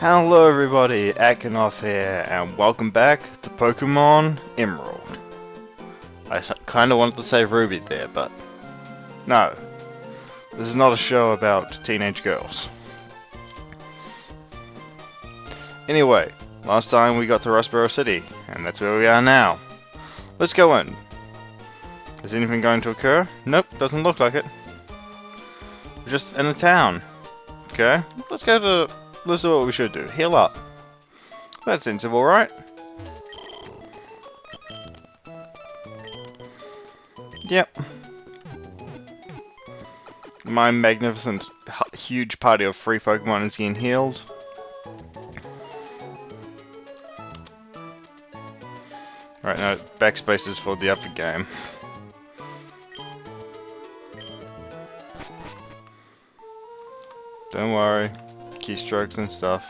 Hello everybody, Akinov here, and welcome back to Pokemon Emerald. I kinda wanted to say Ruby there, but no. This is not a show about teenage girls. Anyway, last time we got to Rustboro City, and that's where we are now. Let's go in. Is anything going to occur? Nope, doesn't look like it. We're just in a town. Okay, let's do what we should do. Heal up. That's sensible, right? Yep. My magnificent, huge party of free Pokemon is getting healed. Right now, backspace is for the other game. Don't worry. Keystrokes and stuff.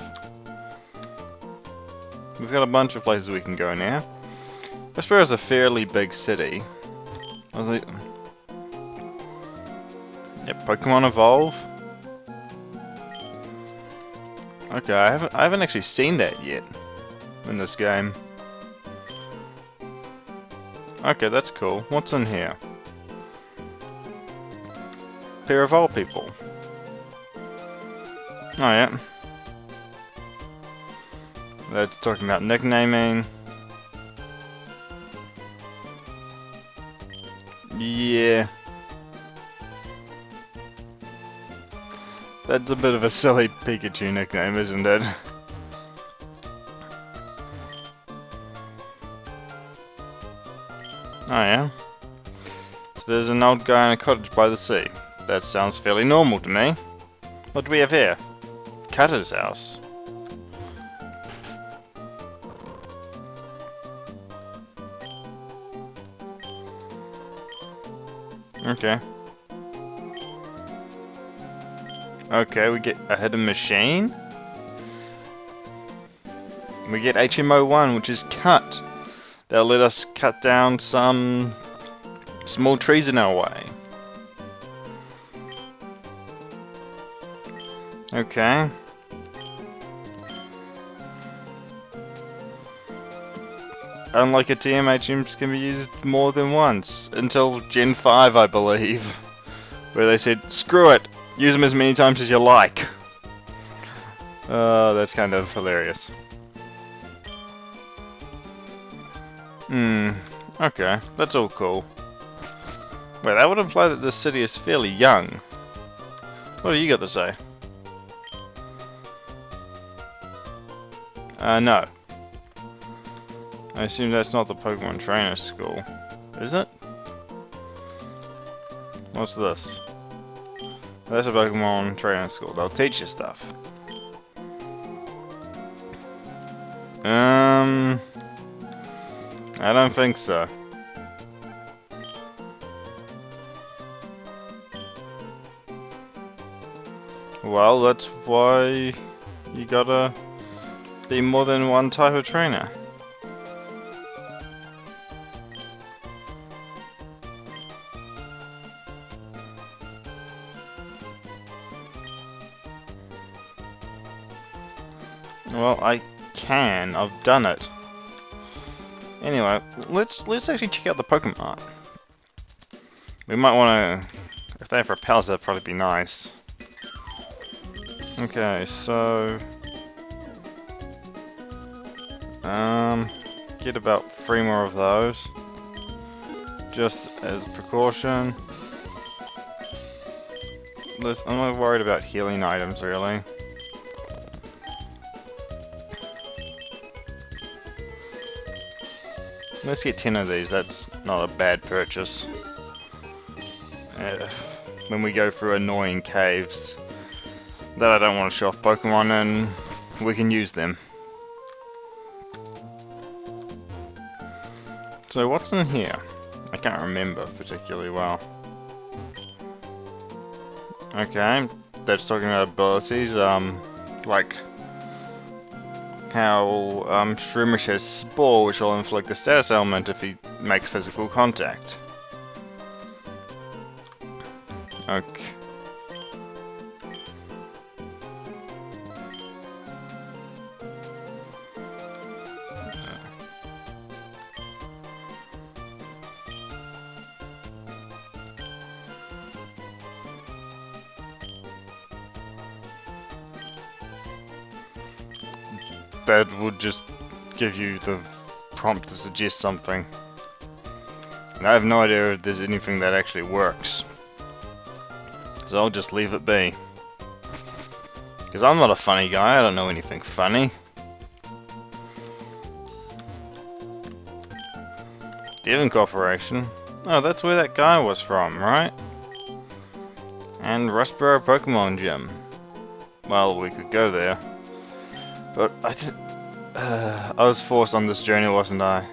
We've got a bunch of places we can go now. Rustboro is a fairly big city. Yep, Pokemon Evolve. Okay, I haven't actually seen that yet in this game. Okay, that's cool. What's in here? Pair of old people. Oh yeah. That's talking about nicknaming. Yeah. That's a bit of a silly Pikachu nickname, isn't it? Oh yeah. So there's an old guy in a cottage by the sea. That sounds fairly normal to me. What do we have here? Cutter's house. Okay. Okay, we get a hidden machine. We get HMO1, which is cut. That'll let us cut down some small trees in our way. Okay. Unlike a TM, HMs can be used more than once. Until Gen 5, I believe. Where they said, screw it, use them as many times as you like. That's kind of hilarious. Okay, that's all cool. Wait, that would imply that this city is fairly young. What do you got to say? No. I assume that's not the Pokemon Trainer School. Is it? What's this? That's a Pokemon Trainer School. They'll teach you stuff. I don't think so. Well, that's why you gotta be more than one type of trainer. Well, I can. I've done it. Anyway, let's actually check out the Pokemon art. We might want to, if they have repels, that'd probably be nice. Okay, so get about 3 more of those, just as a precaution. I'm not worried about healing items really. Let's get 10 of these, that's not a bad purchase. When we go through annoying caves that I don't want to show off Pokemon in, we can use them. So what's in here? I can't remember particularly well. Okay, that's talking about abilities, like how Shroomish has Spore, which will inflict a status element if he makes physical contact. Okay. that would just give you the prompt to suggest something. And I have no idea if there's anything that actually works. So I'll just leave it be. Because I'm not a funny guy, I don't know anything funny. Devon Corporation. Oh, that's where that guy was from, right? And Rustboro Pokemon Gym. Well, we could go there. But I was forced on this journey, wasn't I?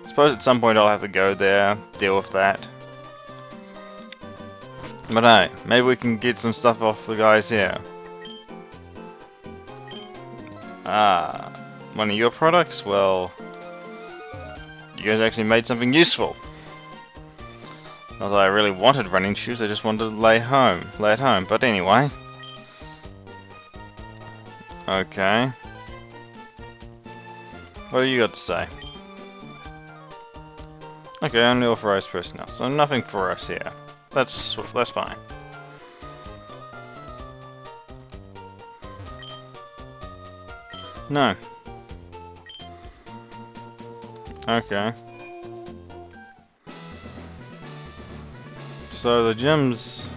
I suppose at some point I'll have to go there, deal with that. But hey, maybe we can get some stuff off the guys here. Ah, one of your products? Well, you guys actually made something useful. Not that I really wanted running shoes, I just wanted to lay at home. But anyway. Okay. What do you got to say? Okay, only authorized personnel, so nothing for us here. That's fine. No. Okay. So the gym's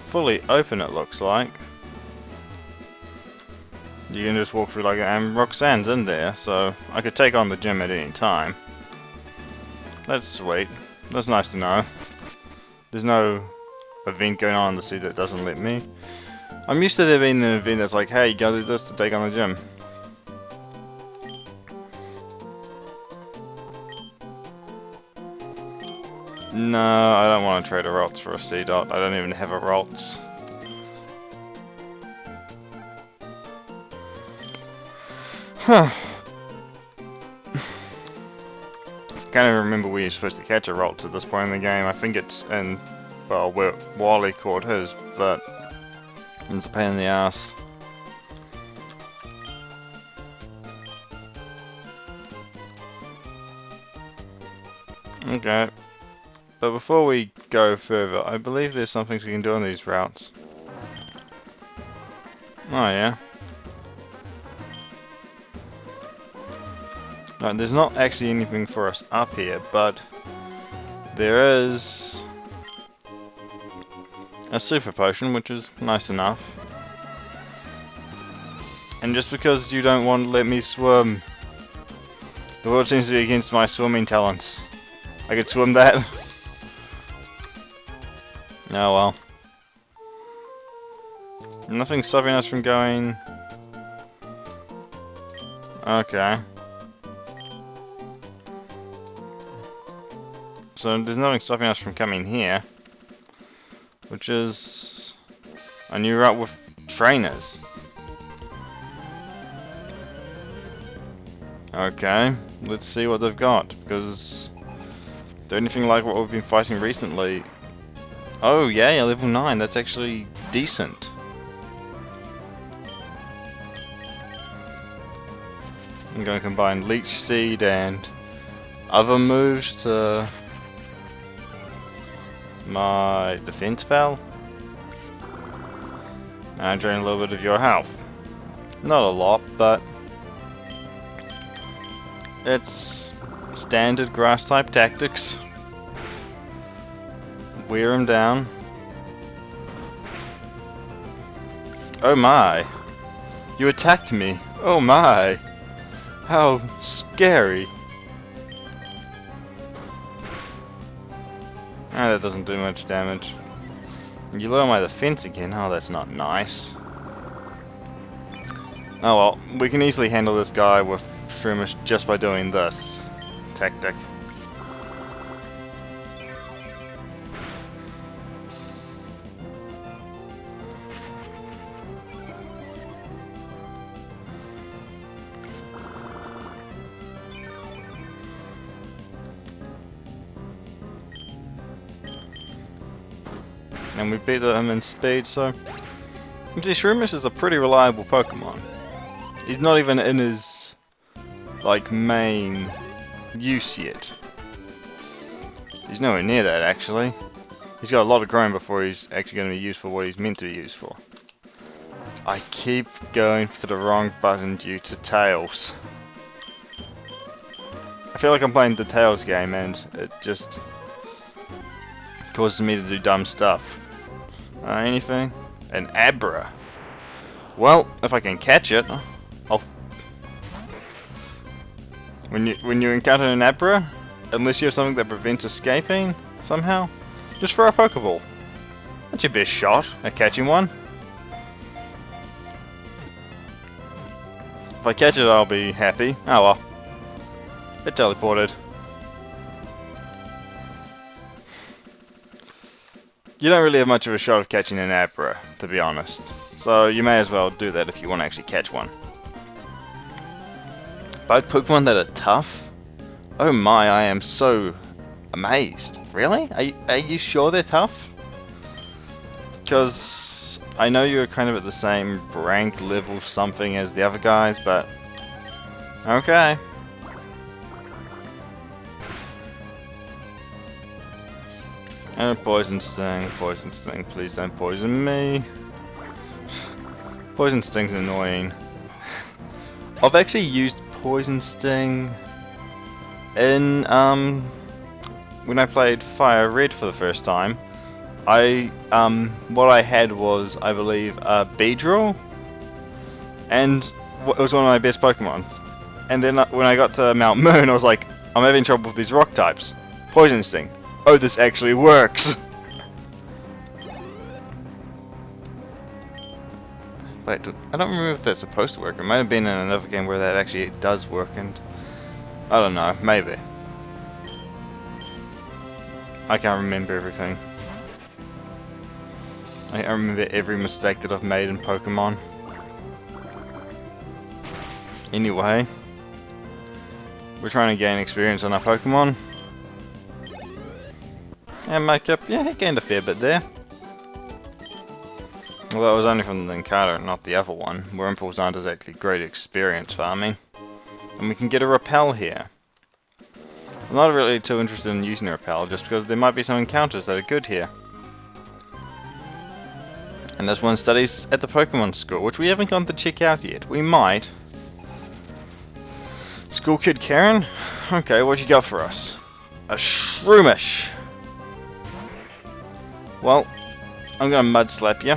fully open, it looks like. You can just walk through like that, and Roxanne's in there, so I could take on the gym at any time. That's sweet. That's nice to know. There's no event going on in the city that doesn't let me. I'm used to there being an event that's like, hey, you gotta do this to take on the gym. No, I don't want to trade a Ralts for a C-Dot. I don't even have a Ralts. Huh. Can't even remember where you're supposed to catch a Ralts at this point in the game. I think it's in, well, where Wily caught his, but it's a pain in the ass. Okay. But before we go further, I believe there's some things we can do on these routes. Oh yeah. No, there's not actually anything for us up here, but there is a super potion, which is nice enough. And just because you don't want to let me swim, the world seems to be against my swimming talents. I could swim that. Oh well. Nothing's stopping us from going. Okay. So there's nothing stopping us from coming here, which is a new route with trainers. Okay, let's see what they've got, because they're anything like what we've been fighting recently. Oh yeah, level 9, that's actually decent. I'm going to combine Leech Seed and other moves to my defense spell. And drain a little bit of your health. Not a lot, but it's standard grass type tactics. Wear him down. Oh my! You attacked me! Oh my! How scary! Ah, that doesn't do much damage. You lower my defense again. Oh, that's not nice. Oh well, we can easily handle this guy with Shroomish just by doing this tactic. And we beat him in speed, so... You see, Shroomish is a pretty reliable Pokemon. He's not even in his, like, main use yet. He's nowhere near that, actually. He's got a lot of growing before he's actually going to be used for what he's meant to be used for. I keep going for the wrong button due to Tails. I feel like I'm playing the Tails game and it just causes me to do dumb stuff. Anything? An Abra. Well, if I can catch it, I'll... When you encounter an Abra, unless you have something that prevents escaping, somehow, just throw a Pokeball. That's your best shot at catching one. If I catch it, I'll be happy. Oh well. It teleported. You don't really have much of a shot of catching an Abra, to be honest. So you may as well do that if you want to actually catch one. But Pokemon that are tough? Oh my, I am so amazed. Really? Are you sure they're tough? Because I know you're kind of at the same rank level something as the other guys, but... Okay. Poison Sting, please don't poison me. Poison Sting's annoying. I've actually used Poison Sting in, when I played Fire Red for the first time. What I had was, I believe, Beedrill, and it was one of my best Pokemon. And then when I got to Mount Moon, I was like, I'm having trouble with these rock types. Poison Sting. Oh, this actually works! Wait, I don't remember if that's supposed to work. It might have been in another game where that actually does work, and... I don't know, maybe. I can't remember everything. I can't remember every mistake that I've made in Pokemon. Anyway. We're trying to gain experience on our Pokemon. And makeup, yeah, he gained a fair bit there. Although it was only from the Linkata, not the other one. Wurmples aren't exactly great experience farming. And we can get a Repel here. I'm not really too interested in using a Repel, just because there might be some encounters that are good here. And this one studies at the Pokemon School, which we haven't gone to check out yet. We might. School Kid Karen? Okay, what you got for us? A Shroomish! Well, I'm gonna Mud Slap you.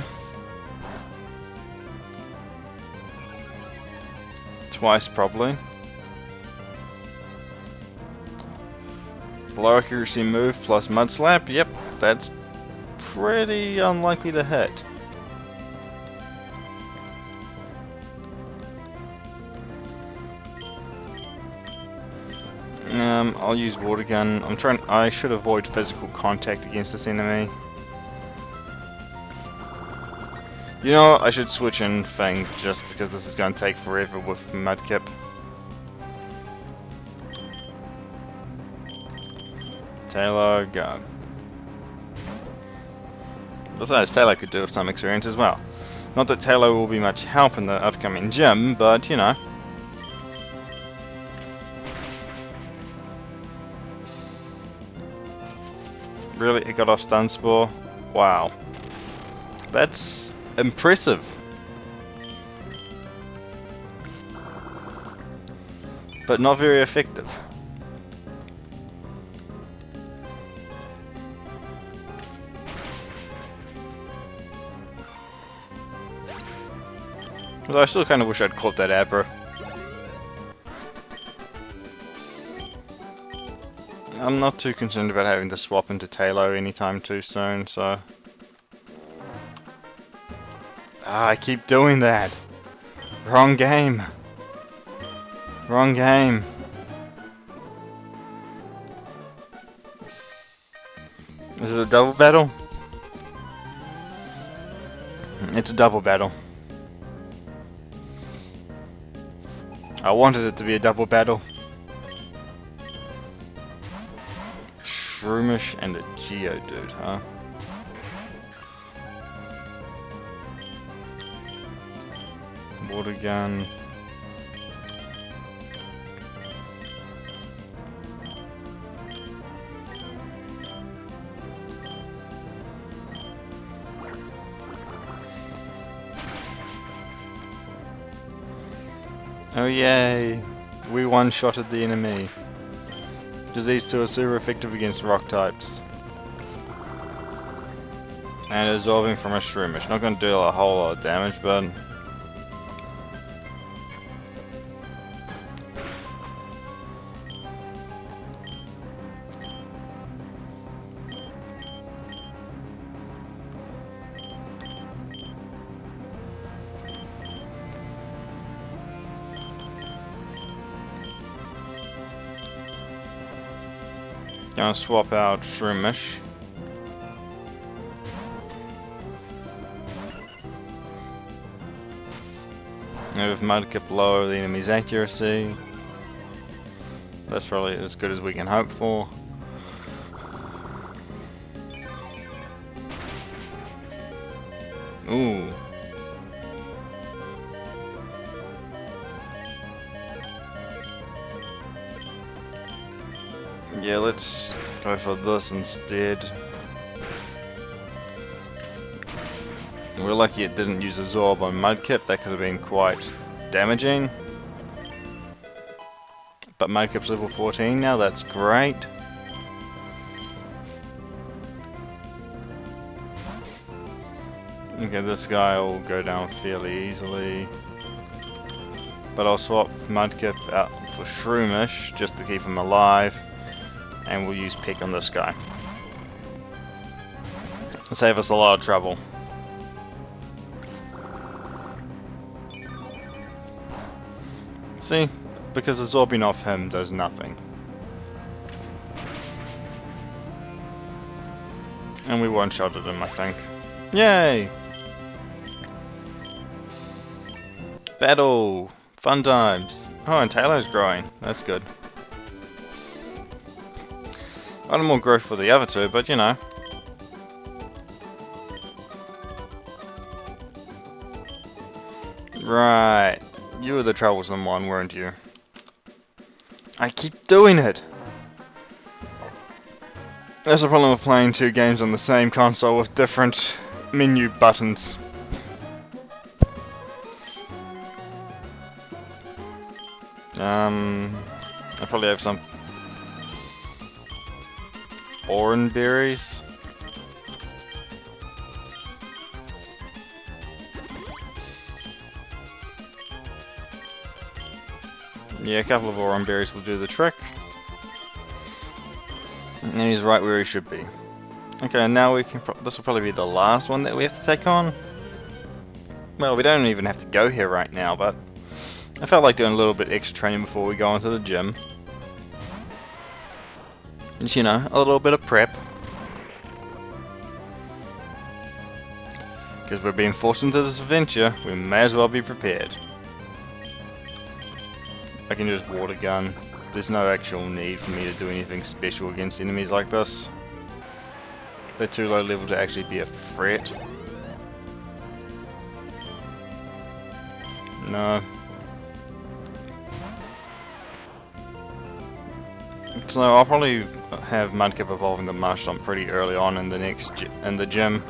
Twice, probably. Low accuracy move plus Mud Slap. Yep, that's pretty unlikely to hit. I'll use Water Gun. I should avoid physical contact against this enemy. You know, I should switch in Fang just because this is going to take forever with Mudkip. Taylor, go. Besides, Taylor could do with some experience as well. Not that Taylor will be much help in the upcoming gym, but you know. Really, it got off Stun Spore? Wow. That's impressive. But not very effective. Although I still kind of wish I'd caught that Abra. I'm not too concerned about having to swap into Tailo anytime too soon, so... I keep doing that! Wrong game! Wrong game! Is it a double battle? It's a double battle. I wanted it to be a double battle. Shroomish and a Geodude, huh? Water Gun. Oh yay! We one-shotted the enemy. Because these two are super effective against rock types. And absorbing from a Shroomish. Not going to do a whole lot of damage, but... Gonna swap out Shroomish. And with Mudkip lower the enemy's accuracy. That's probably as good as we can hope for. Ooh. Yeah, let's go for this instead. We're lucky it didn't use Absorb on Mudkip, that could have been quite damaging. But Mudkip's level 14 now, that's great. Okay, this guy will go down fairly easily. But I'll swap Mudkip out for Shroomish just to keep him alive. And we'll use Peck on this guy. It'll save us a lot of trouble. See? Because absorbing off him does nothing. And we one-shotted him, I think. Yay! Battle! Fun times! Oh, and Taylor's growing. That's good. A lot more growth for the other two, but you know. Right. You were the troublesome one, weren't you? I keep doing it! That's the problem with playing two games on the same console with different menu buttons. I probably have some orange berries. Yeah, a couple of orange berries will do the trick. And he's right where he should be. Okay, now we can. This will probably be the last one that we have to take on. Well, we don't even have to go here right now, but I felt like doing a little bit extra training before we go into the gym. Just, you know, a little bit of prep. Because we're being forced into this adventure, we may as well be prepared. I can just water gun. There's no actual need for me to do anything special against enemies like this. They're too low level to actually be a threat. No. So I'll probably have Mudkip evolving the Marshtomp pretty early on in the gym.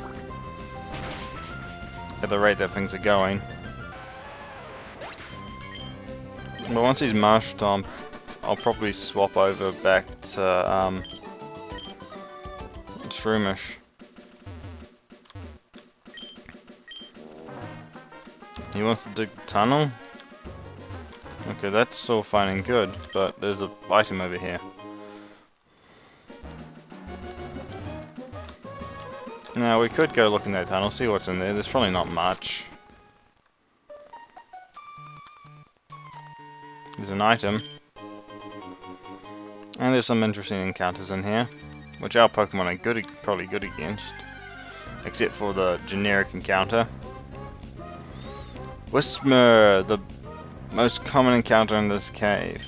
At the rate that things are going. But once he's Marshtomp, I'll probably swap over back to Shroomish. He wants to dig the tunnel? Okay, that's all fine and good, but there's an item over here. Now we could go look in that tunnel, see what's in there. There's probably not much. There's an item. And there's some interesting encounters in here, which our Pokemon are probably good against. Except for the generic encounter. Whismur, the most common encounter in this cave.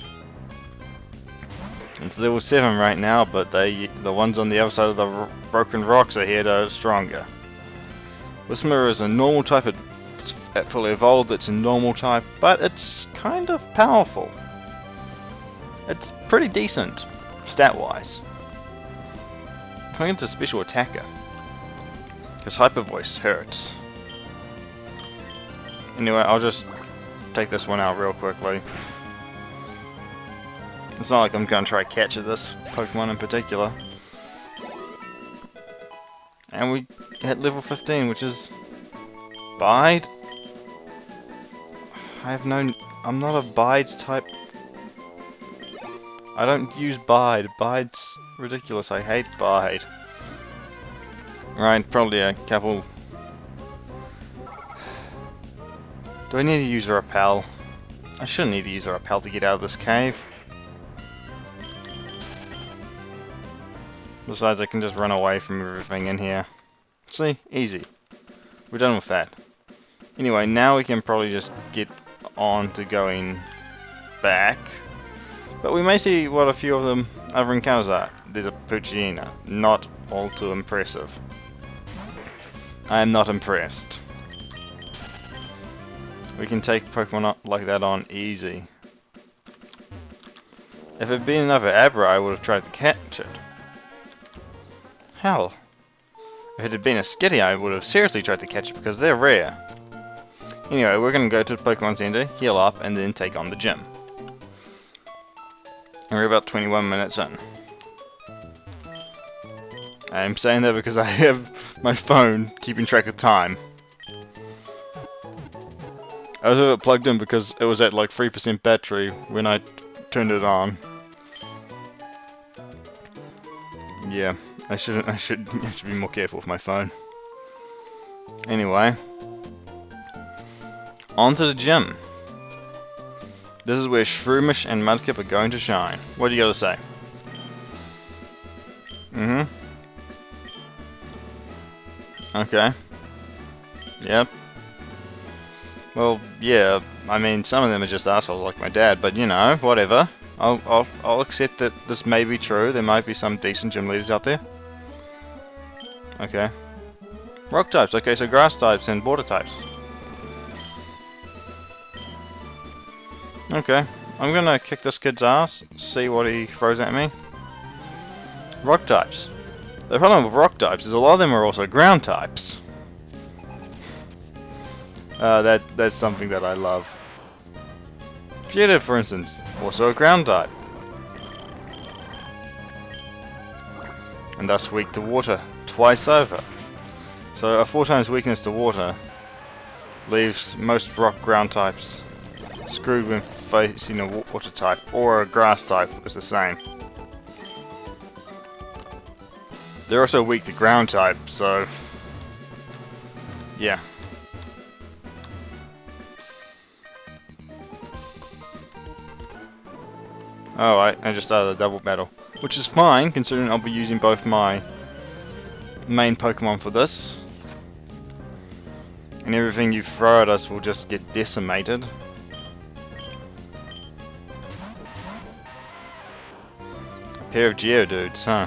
It's level 7 right now, but the ones on the other side of the broken rocks are here to stronger. Whismur is a normal type, at fully evolved, it's a normal type, but it's kind of powerful. It's pretty decent, stat-wise. I think it's a special attacker. Because Hyper Voice hurts. Anyway, I'll just take this one out real quickly. It's not like I'm going to try to catch this Pokemon in particular. And we hit level 15, which is... Bide? I'm not a Bide type. I don't use Bide. Bide's ridiculous. I hate Bide. Right, probably a couple... Do I need to use a Repel? I shouldn't need to use a Repel to get out of this cave. Besides, I can just run away from everything in here. See? Easy. We're done with that. Anyway, now we can probably just get on to going back. But we may see what a few of them other encounters are. There's a Poochyena. Not all too impressive. I am not impressed. We can take Pokemon like that on easy. If it had been another Abra, I would have tried to catch it. Hell. If it had been a Skitty, I would have seriously tried to catch it because they're rare. Anyway, we're going to go to the Pokemon Center, heal up, and then take on the gym. And we're about 21 minutes in. I'm saying that because I have my phone keeping track of time. I was have it plugged in because it was at like 3% battery when I turned it on. Yeah, I should have to be more careful with my phone. Anyway, on to the gym. This is where Shroomish and Mudkip are going to shine. What do you gotta say? Okay. Yep. Well, yeah, I mean, some of them are just assholes like my dad, but you know, whatever. I'll accept that this may be true. There might be some decent gym leaders out there. Okay. Rock types. Okay, so grass types and water types. Okay. I'm gonna kick this kid's ass, see what he throws at me. Rock types. The problem with rock types is a lot of them are also ground types. That's something that I love. Geodude, for instance, also a ground type. And thus weak to water, twice over. So a 4 times weakness to water leaves most rock ground types screwed when facing a water type, or a grass type is the same. They're also weak to ground type, so yeah. Alright, I just started a double battle, which is fine considering I'll be using both my main Pokemon for this. And everything you throw at us will just get decimated. A pair of Geodudes, huh?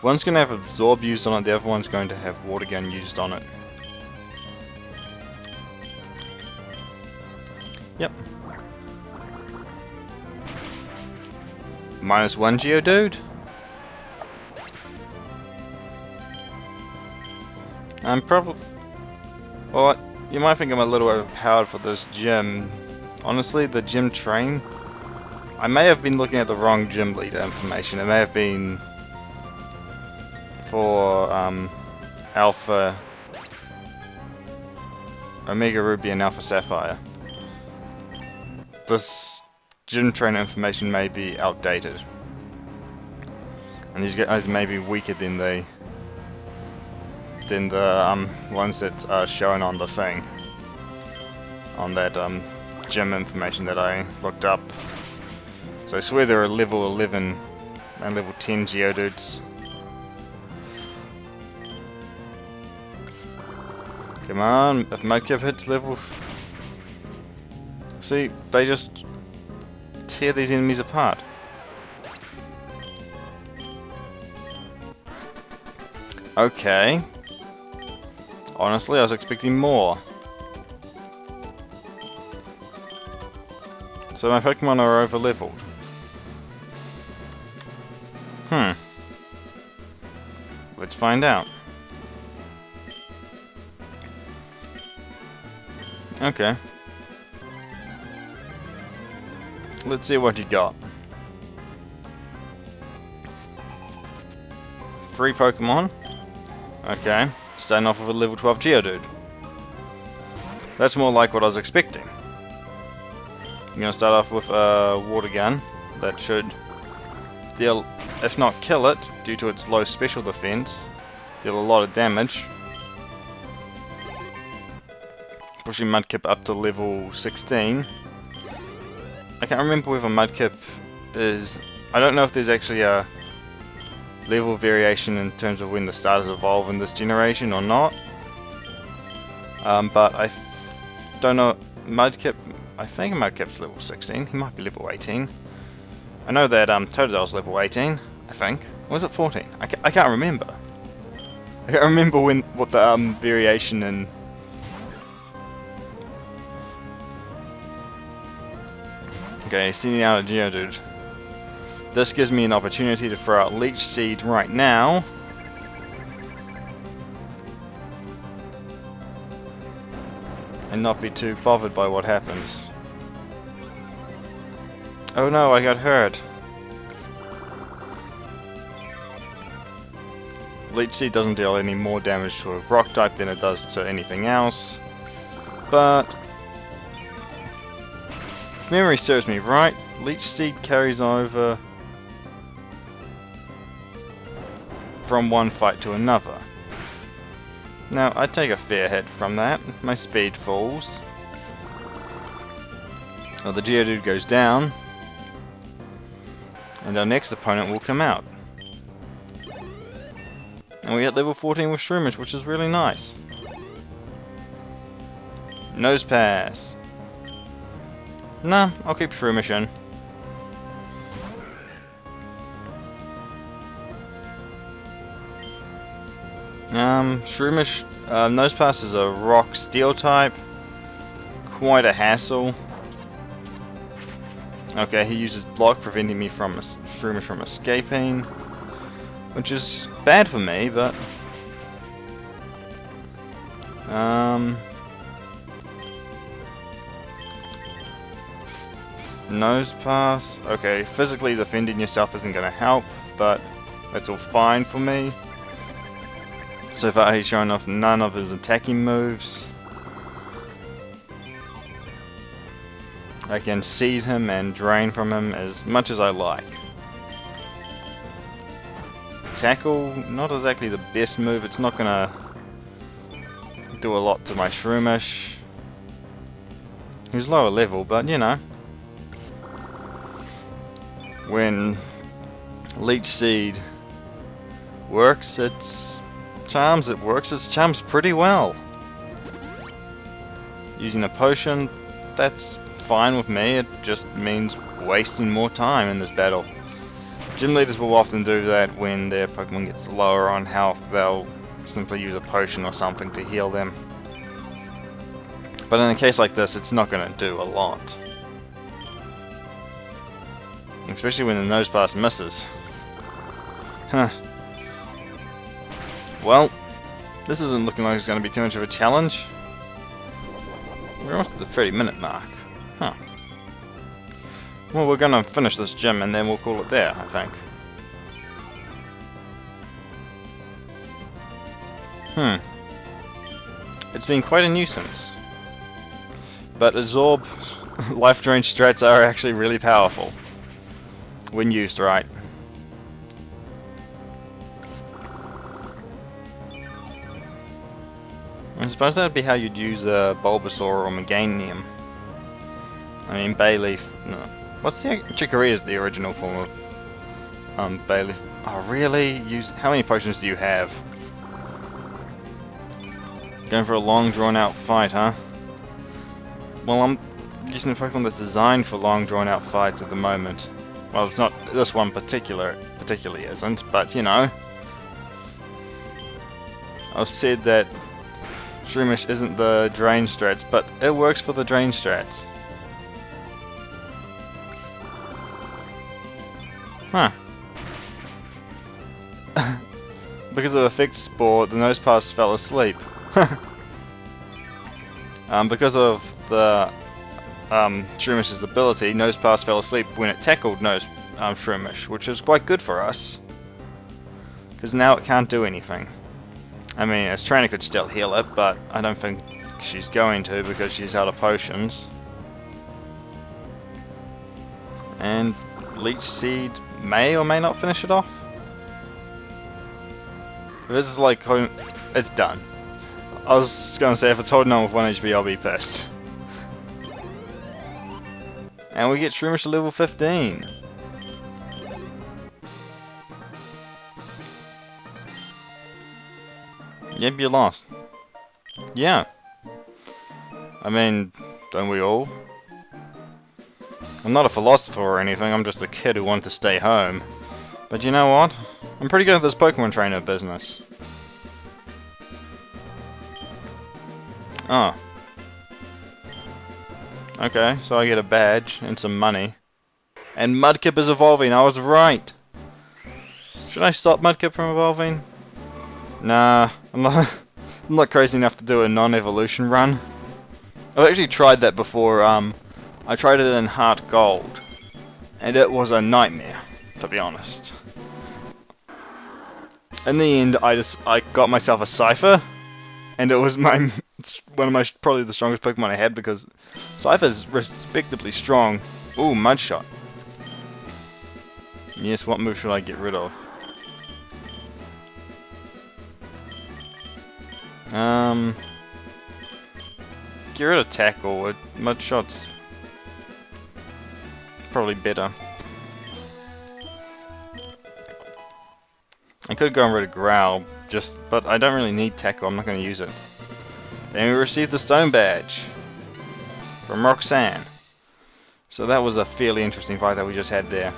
One's going to have Absorb used on it, the other one's going to have Water Gun used on it. Yep. -1 Geodude? I'm probably... Well, you might think I'm a little overpowered for this gym. Honestly, the gym train... I may have been looking at the wrong gym leader information. It may have been... for, Alpha... Omega Ruby and Alpha Sapphire. This gym trainer information may be outdated. And these guys may be weaker than the ones that are shown on the thing. On that gym information that I looked up. So I swear there are level 11 and level 10 Geodudes. Come on, if Mudkip hits level... See, they just tear these enemies apart. Okay. Honestly, I was expecting more. So my Pokemon are over leveled. Let's find out. Okay. let's see what you got. 3 Pokemon. Okay, starting off with a level 12 Geodude. That's more like what I was expecting. I'm going to start off with a water gun that should deal, if not kill it, due to its low special defense, deal a lot of damage. Pushing Mudkip up to level 16. I can't remember whether Mudkip is... I don't know if there's actually a level variation in terms of when the starters evolve in this generation or not. But I don't know. Mudkip... I think Mudkip's level 16. He might be level 18. I know that Totodil's level 18, I think. Or was it 14? I can't remember. I can't remember what the variation in... Okay, sending out a Geodude. This gives me an opportunity to throw out Leech Seed right now. And not be too bothered by what happens. Oh no, I got hurt. Leech Seed doesn't deal any more damage to a rock type than it does to anything else. But if memory serves me right, Leech Seed carries over from one fight to another. Now, I take a fair hit from that. My speed falls. Well, the Geodude goes down. And our next opponent will come out. And we get level 14 with Shroomish, which is really nice. Nose Pass. Nah, I'll keep Shroomish in. Shroomish, Nose Pass is a rock steel type. Quite a hassle. Okay, he uses block, preventing me from Shroomish from escaping. Which is bad for me, but... Nose Pass. Okay, physically defending yourself isn't going to help, but that's all fine for me. So far he's shown off none of his attacking moves. I can seed him and drain from him as much as I like. Tackle, not exactly the best move. It's not gonna do a lot to my Shroomish. He's lower level, but you know. When Leech Seed works, it charms pretty well. Using a potion, that's fine with me. It just means wasting more time in this battle. Gym leaders will often do that when their Pokemon gets lower on health. They'll simply use a potion or something to heal them. But in a case like this, it's not going to do a lot. Especially when the Nose Pass misses. Huh. Well, this isn't looking like it's going to be too much of a challenge. We're almost at the 30-minute mark. Huh. Well, we're going to finish this gym and then we'll call it there, I think. It's been quite a nuisance. But Absorb Life Drain strats are actually really powerful. When used right. I suppose that would be how you'd use a Bulbasaur or Meganium. I mean, Bayleaf. No. What's the Chikorita is the original form of Bayleaf. Oh, really? How many potions do you have? Going for a long, drawn-out fight, huh? Well, I'm using a Pokemon that's designed for long, drawn-out fights at the moment. Well, it's not this one particularly isn't, but you know. I've said that Shroomish isn't the drain strats, but it works for the drain strats. Huh. Because of Effect Spore, the Nose Pass fell asleep. Because of the Shroomis's ability, Nosepass fell asleep when it tackled Shroomish, which is quite good for us. Because now it can't do anything. I mean, Estrana could still heal it, but I don't think she's going to because she's out of potions. And Leech Seed may or may not finish it off. If it's like, it's done. I was gonna say if it's holding on with 1 HP, I'll be pissed. And we get Shroomish to level 15. Yep, you lost. Yeah. I mean, don't we all? I'm not a philosopher or anything, I'm just a kid who wanted to stay home. But you know what? I'm pretty good at this Pokemon trainer business. Oh. Okay, so I get a badge and some money. And Mudkip is evolving, I was right! Should I stop Mudkip from evolving? Nah, I'm not crazy enough to do a non-evolution run. I've actually tried that before, I tried it in Heart Gold. And it was a nightmare, to be honest. In the end, I got myself a Cypher, and it was one of my probably the strongest Pokemon I had because Cypher's respectably strong. Ooh, Mudshot. Yes, what move should I get rid of? Get rid of Tackle. Mudshot's probably better. I could go and rid of Growl, but I don't really need Tackle, I'm not going to use it. Then we received the Stone Badge from Roxanne. So that was a fairly interesting fight that we just had there.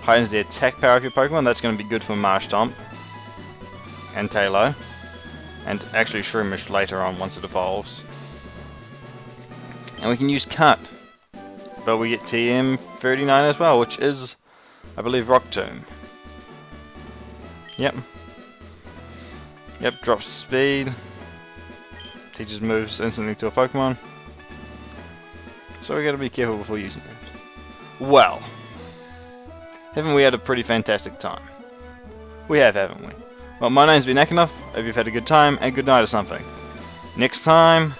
Heightens the attack power of your Pokemon, that's going to be good for Marshtomp and Taillow. And actually Shroomish later on once it evolves. And we can use Cut. But we get TM39 as well, which is, I believe, Rock Tomb. Yep. Yep, drops speed. Teaches moves instantly to a Pokemon. So we gotta be careful before using it. Well. Haven't we had a pretty fantastic time? We have, haven't we? Well, my name's been Akinov. Hope you've had a good time and good night or something. Next time,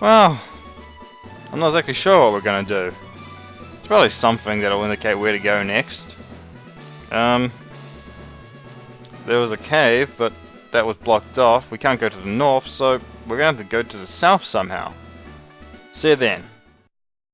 well, I'm not exactly sure what we're gonna do. It's probably something that'll indicate where to go next. There was a cave, but that was blocked off. We can't go to the north, so we're gonna have to go to the south somehow. See you then.